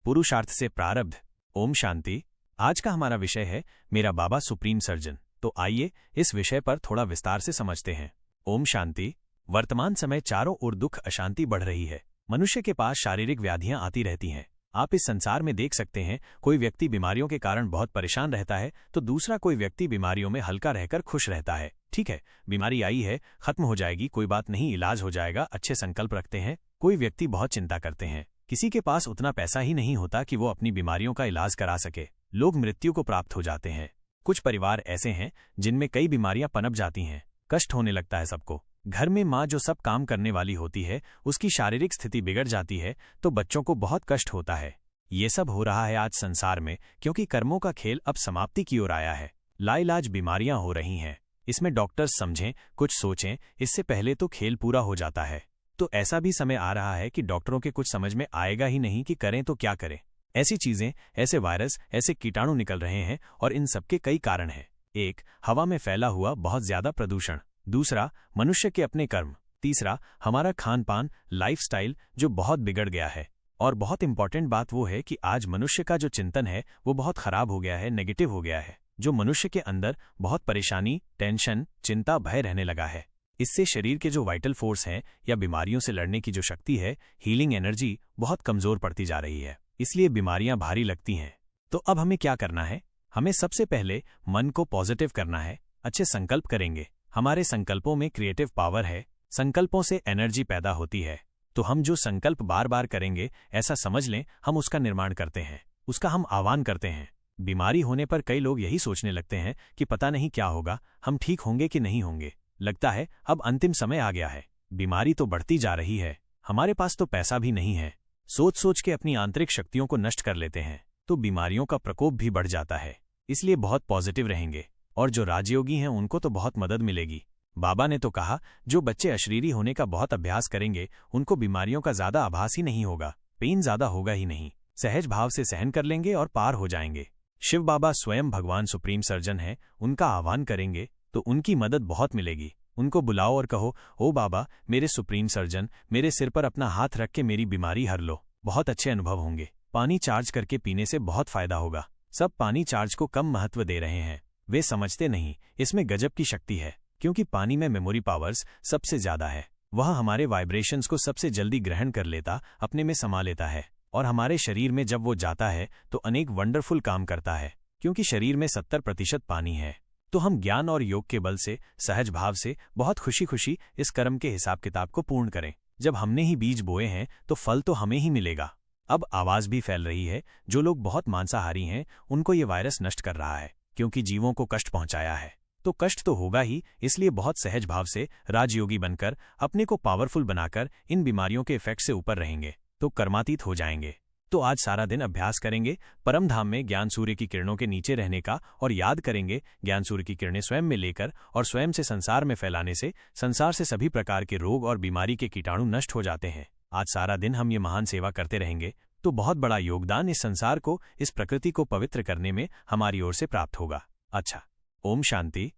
पुरुषार्थ से प्रारब्ध। ओम शांति। आज का हमारा विषय है मेरा बाबा सुप्रीम सर्जन। तो आइए इस विषय पर थोड़ा विस्तार से समझते हैं। ओम शांति। वर्तमान समय चारों ओर दुख अशांति बढ़ रही है। मनुष्य के पास शारीरिक व्याधियां आती रहती हैं। आप इस संसार में देख सकते हैं, कोई व्यक्ति बीमारियों के कारण बहुत परेशान रहता है तो दूसरा कोई व्यक्ति बीमारियों में हल्का रहकर खुश रहता है। ठीक है, बीमारी आई है, खत्म हो जाएगी, कोई बात नहीं, इलाज हो जाएगा, अच्छे संकल्प रखते हैं। कोई व्यक्ति बहुत चिंता करते हैं, किसी के पास उतना पैसा ही नहीं होता कि वो अपनी बीमारियों का इलाज करा सके, लोग मृत्यु को प्राप्त हो जाते हैं। कुछ परिवार ऐसे हैं जिनमें कई बीमारियां पनप जाती हैं, कष्ट होने लगता है सबको। घर में माँ जो सब काम करने वाली होती है उसकी शारीरिक स्थिति बिगड़ जाती है तो बच्चों को बहुत कष्ट होता है। ये सब हो रहा है आज संसार में क्योंकि कर्मों का खेल अब समाप्ति की ओर आया है। लाइलाज बीमारियां हो रही हैं। इसमें डॉक्टर्स समझें, कुछ सोचें, इससे पहले तो खेल पूरा हो जाता है। तो ऐसा भी समय आ रहा है कि डॉक्टरों के कुछ समझ में आएगा ही नहीं कि करें तो क्या करें। ऐसी चीजें, ऐसे वायरस, ऐसे कीटाणु निकल रहे हैं और इन सबके कई कारण हैं। एक, हवा में फैला हुआ बहुत ज्यादा प्रदूषण। दूसरा, मनुष्य के अपने कर्म। तीसरा, हमारा खान पान, लाइफस्टाइल जो बहुत बिगड़ गया है। और बहुत इंपॉर्टेंट बात वो है कि आज मनुष्य का जो चिंतन है वो बहुत खराब हो गया है, नेगेटिव हो गया है, जो मनुष्य के अंदर बहुत परेशानी, टेंशन, चिंता, भय रहने लगा है। इससे शरीर के जो वाइटल फोर्स हैं या बीमारियों से लड़ने की जो शक्ति है, हीलिंग एनर्जी, बहुत कमजोर पड़ती जा रही है। इसलिए बीमारियां भारी लगती हैं। तो अब हमें क्या करना है? हमें सबसे पहले मन को पॉजिटिव करना है। अच्छे संकल्प करेंगे। हमारे संकल्पों में क्रिएटिव पावर है। संकल्पों से एनर्जी पैदा होती है। तो हम जो संकल्प बार बार करेंगे, ऐसा समझ लें हम उसका निर्माण करते हैं, उसका हम आह्वान करते हैं। बीमारी होने पर कई लोग यही सोचने लगते हैं कि पता नहीं क्या होगा, हम ठीक होंगे कि नहीं होंगे। लगता है अब अंतिम समय आ गया है, बीमारी तो बढ़ती जा रही है, हमारे पास तो पैसा भी नहीं है। सोच सोच के अपनी आंतरिक शक्तियों को नष्ट कर लेते हैं तो बीमारियों का प्रकोप भी बढ़ जाता है। इसलिए बहुत पॉजिटिव रहेंगे और जो राजयोगी हैं उनको तो बहुत मदद मिलेगी। बाबा ने तो कहा, जो बच्चे अशरीरी होने का बहुत अभ्यास करेंगे उनको बीमारियों का ज्यादा आभास ही नहीं होगा, पेन ज्यादा होगा ही नहीं, सहज भाव से सहन कर लेंगे और पार हो जाएंगे। शिव बाबा स्वयं भगवान सुप्रीम सर्जन है, उनका आह्वान करेंगे तो उनकी मदद बहुत मिलेगी। उनको बुलाओ और कहो, ओ बाबा मेरे सुप्रीम सर्जन, मेरे सिर पर अपना हाथ रख के मेरी बीमारी हर लो। बहुत अच्छे अनुभव होंगे। पानी चार्ज करके पीने से बहुत फायदा होगा। सब पानी चार्ज को कम महत्व दे रहे हैं, वे समझते नहीं इसमें गजब की शक्ति है, क्योंकि पानी में मेमोरी पावर्स सबसे ज्यादा है। वह हमारे वाइब्रेशंस को सबसे जल्दी ग्रहण कर लेता, अपने में समा लेता है और हमारे शरीर में जब वो जाता है तो अनेक वंडरफुल काम करता है। क्योंकि शरीर में 70% पानी है तो हम ज्ञान और योग के बल से, सहज भाव से, बहुत खुशी खुशी इस कर्म के हिसाब किताब को पूर्ण करें। जब हमने ही बीज बोए हैं तो फल तो हमें ही मिलेगा। अब आवाज भी फैल रही है, जो लोग बहुत मांसाहारी हैं उनको ये वायरस नष्ट कर रहा है, क्योंकि जीवों को कष्ट पहुंचाया है तो कष्ट तो होगा ही। इसलिए बहुत सहज भाव से राजयोगी बनकर अपने को पावरफुल बनाकर इन बीमारियों के इफेक्ट से ऊपर रहेंगे तो कर्मातीत हो जाएंगे। तो आज सारा दिन अभ्यास करेंगे परम धाम में ज्ञान सूर्य की किरणों के नीचे रहने का और याद करेंगे ज्ञान सूर्य की किरणें स्वयं में लेकर और स्वयं से संसार में फैलाने से संसार से सभी प्रकार के रोग और बीमारी के कीटाणु नष्ट हो जाते हैं। आज सारा दिन हम ये महान सेवा करते रहेंगे तो बहुत बड़ा योगदान इस संसार को, इस प्रकृति को पवित्र करने में हमारी ओर से प्राप्त होगा। अच्छा, ओम शांति।